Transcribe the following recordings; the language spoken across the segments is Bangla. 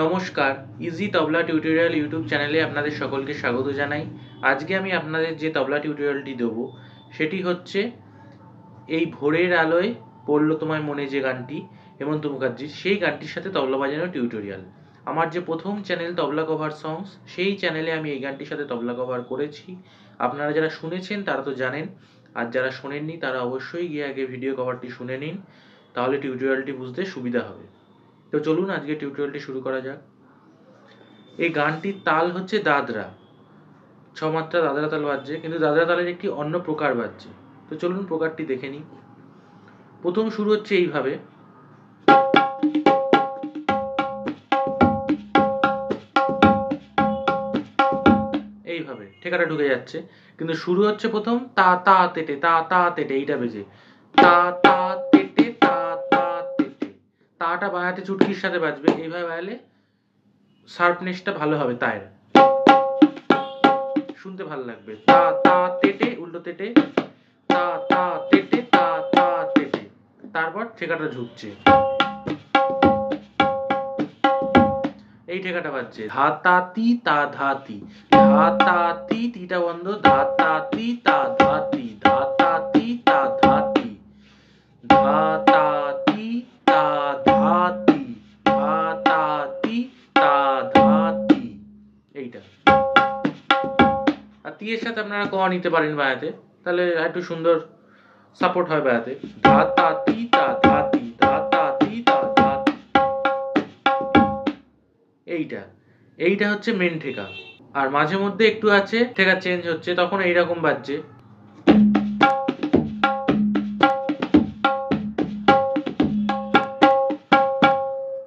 নমস্কার, ইজি তবলা টিউটোরিয়াল ইউটিউব চ্যানেলে আপনাদের সকলকে স্বাগত জানাই। আজকে আমি আপনাদের যে তবলা টিউটোরিয়ালটি দেবো সেটি হচ্ছে এই ভোরের আলোয় পড়লো তোমায় মনে যে গানটি হেমন্ত মুখার্জির, সেই গানটির সাথে তবলা বাজানো টিউটোরিয়াল। আমার যে প্রথম চ্যানেল তবলা কভার সংস, সেই চ্যানেলে আমি এই গানটির সাথে তবলা কভার করেছি। আপনারা যারা শুনেছেন তারা তো জানেন, আর যারা শোনেননি তারা অবশ্যই গিয়ে আগে ভিডিও কভারটি শুনে নিন, তাহলে টিউটোরিয়ালটি বুঝতে সুবিধা হবে। তো চলুন আজকে টিউটোরিয়ালটি শুরু করা যাক। এই গানটির তাল হচ্ছে দাদরা, 6 মাত্রা দাদরা তাল বাজছে, কিন্তু দাদরা তালের একটি অন্য প্রকার বাজছে। তো চলুন প্রকারটি দেখে নিই। প্রথম শুরু হচ্ছে এইভাবে, এইভাবে ঠেকাটা ঢুকে যাচ্ছে, কিন্তু শুরু হচ্ছে প্রথম তা তা তেটে তা তা তেটে, এইটা বেজে তা তা তেটে তা তা তেটে। তাটা বাজাতে চুটকির সাথে বাজবে, এইভাবে বাজালে শার্পনেসটা ভালো হবে, তায়ের শুনতে ভালো লাগবে। তা তা তেটে, উল্টো তেটে, তা তা তেটে তা তা তেটে, তারপর ঠেকাটা ঝুঁকছে, এই ঠেকাটা বাজছে ধা তা তি তা ধা তি, ধা তা তি, তিটা বন্ধ, ধা তা তি তা ধা তি, ধা তা তি তা ধা তি, ধা তা তি তা ধা তি, ধা তা তি তা ধা তি, এইটা। আর তি এর সাথে আপনারা ক নিতে পারেন বাজাতে, তাহলে একটু সুন্দর সাপোর্ট হয় বাজাতে। ধা তা তি তা ধা তি, ধা তা তি তা ধা তি, এইটা এইটা হচ্ছে মেন ঠেকা। আর মাঝে মধ্যে একটু আছে ঠেকা চেঞ্জ হচ্ছে, তখন এইরকম বাজছে,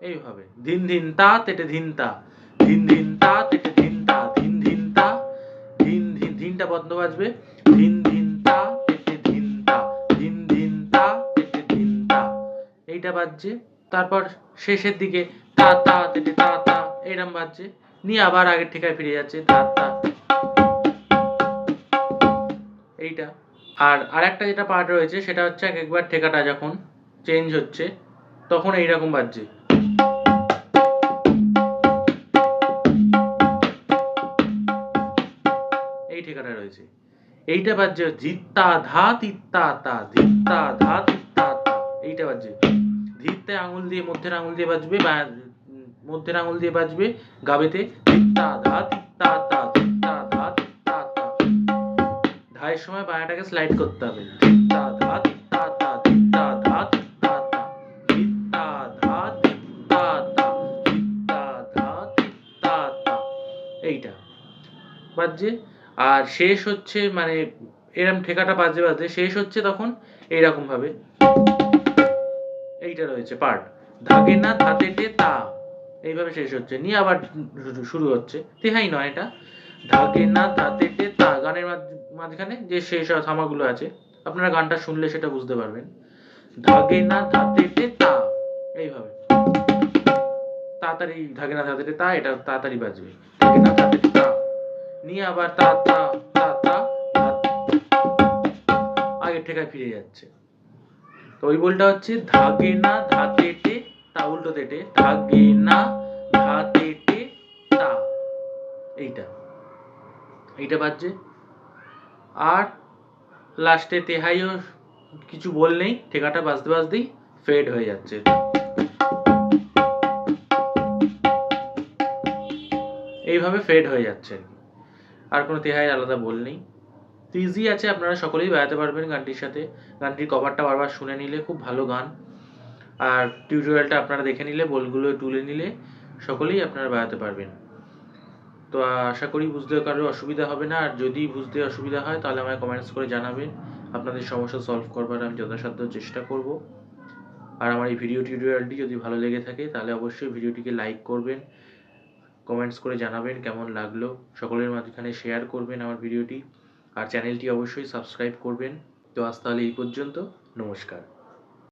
এইভাবে ধিন ধিন তা তেটে ধিন তা, ধিন ধিন তা তেটে ধিন তা, ধিন ধিন তা, ধিন ধিন, ধিনটা বন্ধ বাজবে, ধিন ধিন তা তেটে ধিন তা, ধিন ধিন তা তেটে ধিন তা, এইটা বাজছে। তারপর শেষের দিকে তা তা তেটে তা তা, এইরকম বাজছে, নিয়ে আবার আগের ঠেকায় ফিরে যাচ্ছে তা তা, এইটা। আর আরেকটা যেটা পার্ট রয়েছে সেটা হচ্ছে একবার ঠেকাটা যখন চেঞ্জ হচ্ছে তখন এইরকম বাজছে, এই ঠেকাটা রয়েছে, এইটা বাজছে ধিত্তা ধা তিত্তা তা, ধিত্তা ধা তিত্তা তা, এইটা বাজছে। ধিত্তে আঙুল দিয়ে, মধ্যের আঙুল দিয়ে বাজবে, বা মধ্যের আঙুল দিয়ে বাজবে গাবেতে, ধিত্তা ধা তিত্তা তা, ধিত্তা ধা তিত্তা তা। ধায়ের সময় বায়াটাকে স্লাইড করতে হবে, ধিত্তা ধা তিত্তা তা, ধিত্তা ধা তিত্তা তা, ধিত্তা ধা তিত্তা তা, ধিত্তা ধা তিত্তা তা, এইটা বাজছে। আর শেষ হচ্ছে মানে এরম ঠেকাটা বাজে বাজে শেষ হচ্ছে তখন এইরকম ভাবে, এইটা রয়েছে পার্ট, ধাগে না ধাতে টে তা, এইভাবে শেষ হচ্ছে, নিয়ে আবার শুরু হচ্ছে, তেহাই নয় এটা, ধাগে না ধাতে টে তা, গানের মাঝখানে যে শেষ থামাগুলো আছে আপনারা গানটা শুনলে সেটা বুঝতে পারবেন। ধাগে না ধাতে টে তা, এইভাবে তাড়াতাড়ি ধাগে না ধাতে টে তা, এটা তাড়াতাড়ি বাজবে, ধাগে না ধাতে টে তা, নিয়ে আবার তা তা তা তা, আগের ঠেকায় ফিরে যাচ্ছে। তো ওই বলটা হচ্ছে ধাগে না ধাতে টে তা, উল্টো তেটে, ধাগে না ধাতে টে তা, এইটা এইটা বাজছে। আর লাস্টে তেহাইও কিছু বল নেই, ঠেকাটা বাজতে বাজতেই ফেড হয়ে যাচ্ছে, এইভাবে ফেড হয়ে যাচ্ছে আর কোনো তেহাই আলাদা বল নেই। তো ইজি আছে, আপনারা সকলেই বাজাতে পারবেন গানটির সাথে। গানটির কভারটা বারবার শুনে নিলে খুব ভালো গান, আর টিউটোরিয়ালটা আপনারা দেখে নিলে, বলগুলো তুলে নিলে সকলেই আপনারা বাজাতে পারবেন। তো আশা করি বুঝতে কারোর অসুবিধা হবে না, আর যদি বুঝতে অসুবিধা হয় তাহলে আমায় কমেন্টস করে জানাবেন, আপনাদের সমস্যা সলভ করবার আমি যথাসাধ্য চেষ্টা করব। আর আমার এই ভিডিও টিউটোরিয়ালটি যদি ভালো লেগে থাকে তাহলে অবশ্যই ভিডিওটিকে লাইক করবেন, কমেন্টস করে জানাবেন কেমন লাগলো, সকলের মাঝখানে শেয়ার করবেন আমার ভিডিওটি, আর চ্যানেলটি অবশ্যই সাবস্ক্রাইব করবেন। তো আজ তাহলে এই পর্যন্ত, নমস্কার।